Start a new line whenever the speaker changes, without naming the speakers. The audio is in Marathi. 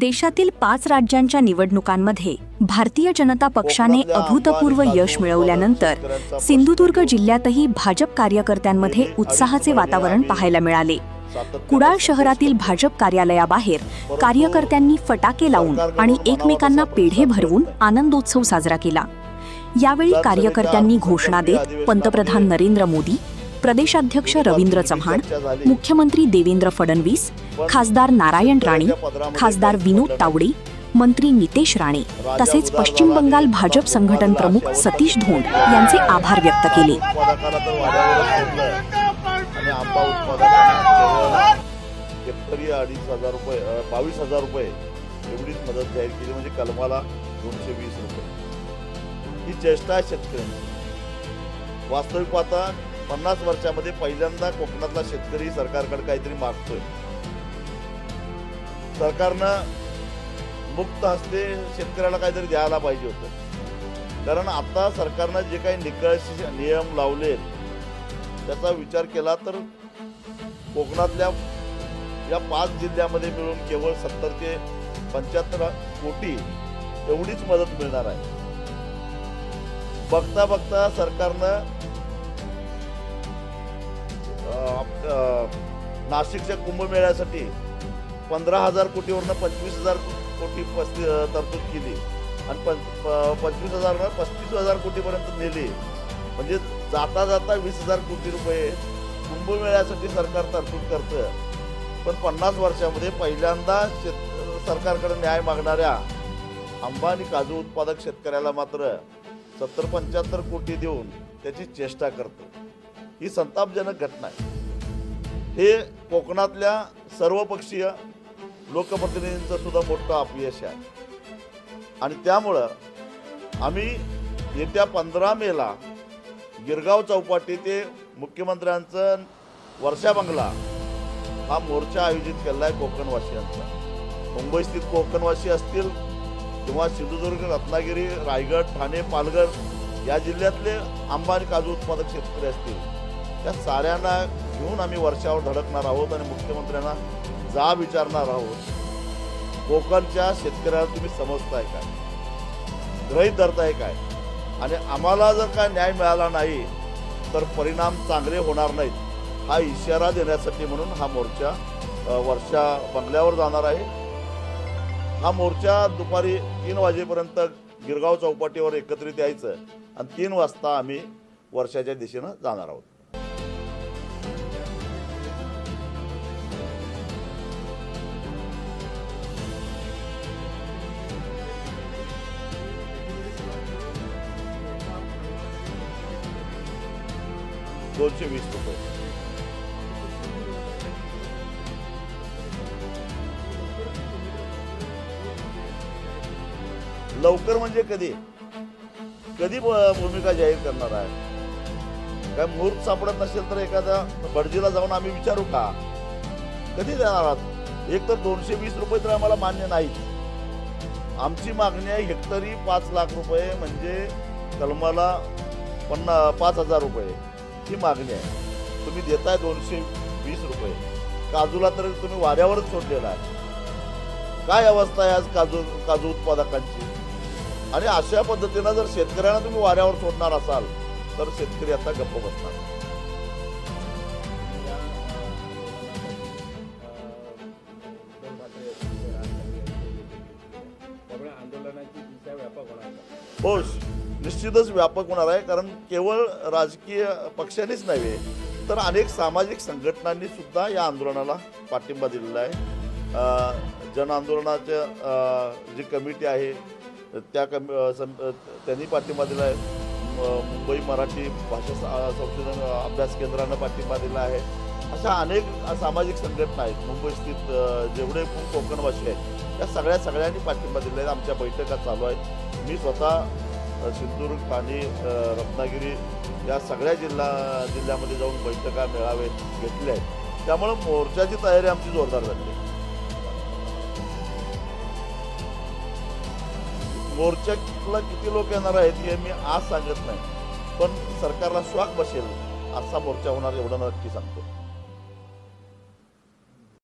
देशातील 5 राज्यांच्या निवडणुकांमध्ये भारतीय जनता पक्षाने अभूतपूर्व यश मिळवल्यानंतर सिंधुदुर्ग जिल्ह्यातही भाजप कार्यकर्त्यांमध्ये उत्साहाचे वातावरण पाहायला मिळाले। कुडाळ शहरातील भाजप कार्यालयाबाहेर कार्यकर्त्यांनी फटाके लावून आणि एकमेकांना पेढे भरवून आनंदोत्सव साजरा केला। यावेळी कार्यकर्त्यांनी घोषणा देत पंतप्रधान नरेंद्र मोदी, प्रदेशाध्यक्ष रवींद्र चव्हाण, मुख्यमंत्री देवेंद्र फडणवीस, खासदार नारायण राणे, खासदार विनोद तावडे, मंत्री नितेश राणे तसेच पश्चिम बंगाल भाजप संघटन प्रमुख सतीश धोंड यांचे आभार व्यक्त केले।
हेक्टरी 22,000 रुपये एवढीच मदत जाहीर केली, म्हणजे कलमाला 220 रुपये। ही चेष्टा आहे शेतकऱ्यांची। वास्तविक पाहता 50 वर्षामध्ये पहिल्यांदा कोकणातला शेतकरी सरकारकडे काहीतरी मागतोय। सरकारनं मुक्त हस्ते शेतकऱ्याला काहीतरी द्यायला पाहिजे होतं, कारण आता सरकारनं जे काही निकष नियम लावले त्याचा विचार केला तर कोकणातल्या या 5 जिल्ह्यामध्ये मिळून केवळ 70 ते 75 कोटी एवढीच मदत मिळणार आहे। बघता बघता सरकारनं नाशिकच्या कुंभमेळ्यासाठी 15,000 कोटीवरनं 25,000 कोटी तरतूद केली आणि 25,000 35,000 कोटीपर्यंत नेली, म्हणजे जाता जाता 20,000 कोटी रुपये कुंभमेळ्यासाठी सरकार तरतूद करतं। पण 50 वर्षामध्ये पहिल्यांदा सरकारकडे न्याय मागणाऱ्या आंबा आणि काजू उत्पादक शेतकऱ्याला मात्र 70-75 कोटी देऊन त्याची चेष्टा करतं। ही संतापजनक घटना आहे। हे कोकणातल्या सर्वपक्षीय लोकप्रतिनिधींचं सुद्धा मोठं अपयश आहे आणि त्यामुळं आम्ही येत्या 15 मेला गिरगाव चौपाटी ते मुख्यमंत्र्यांचं वर्षा बंगला हा मोर्चा आयोजित केला आहे कोकणवासियांचा। मुंबई स्थित कोकणवासी असतील किंवा सिंधुदुर्ग, रत्नागिरी, रायगड, ठाणे, पालघर या जिल्ह्यातले आंबा आणि काजू उत्पादक शेतकरी असतील, त्या साऱ्यांना घेऊन आम्ही वर्षावर धडकणार आहोत आणि मुख्यमंत्र्यांना जाब विचारणार आहोत। कोकणच्या शेतकऱ्याला तुम्ही समजताय काय, गृहीत धरताय काय, आणि आम्हाला जर काय न्याय मिळाला नाही तर परिणाम चांगले होणार नाहीत हा इशारा देण्यासाठी म्हणून हा मोर्चा वर्षा बंगल्यावर जाणार आहे। हा मोर्चा दुपारी 3 वाजेपर्यंत गिरगाव चौपाटीवर एकत्रित यायचं आणि 3 वाजता आम्ही वर्षाच्या दिशेनं जाणार आहोत। ₹220 लवकर म्हणजे कधी भूमिका जाहीर करणार आहे? काय मुहूर्त सापडत नसेल तर एखाद्या भटजीला जाऊन आम्ही विचारू का? कधी देणार आहात? एक तर 220 रुपये तर आम्हाला मान्य नाही। आमची मागणी आहे हेक्टरी 5 लाख रुपये, म्हणजे कलमाला 5,000 रुपये ही मागणी आहे। तुम्ही देताय 220 रुपये। काजूला तर तुम्ही वाऱ्यावरच सोडलेला आहे। काय अवस्था आहे आज काजू उत्पादकांची? आणि अशा पद्धतीनं जर शेतकऱ्यांना तुम्ही वाऱ्यावर सोडणार असाल तर शेतकरी आता गप्प बसणार। हो, निश्चितच व्यापक होणार आहे, कारण केवळ राजकीय पक्षांनीच नव्हे तर अनेक सामाजिक संघटनांनी सुद्धा या आंदोलनाला पाठिंबा दिलेला आहे। जन आंदोलनाच्या जी कमिटी आहे त्यांनी पाठिंबा दिला आहे। मुंबई मराठी भाषा संशोधन अभ्यास केंद्रानं पाठिंबा दिला आहे। अशा अनेक सामाजिक संघटना आहेत। मुंबई स्थित जेवढे कोकणवासी आहेत त्या सगळ्यांनी पाठिंबा दिला आहे। आमच्या बैठका चालू आहेत। मी स्वतः सिंधुदुर्ग, ठाणे, रत्नागिरी या सगळ्या जिल्ह्यामध्ये जाऊन बैठका मेळावे घेतले आहेत। त्यामुळे मोर्चाची तयारी आमची जोरदार झाली आहे। मोर्चाला किती लोक येणार आहेत हे मी आज सांगत नाही, पण सरकारला श्वास बसेल असा मोर्चा होणार एवढं नक्की सांगतो।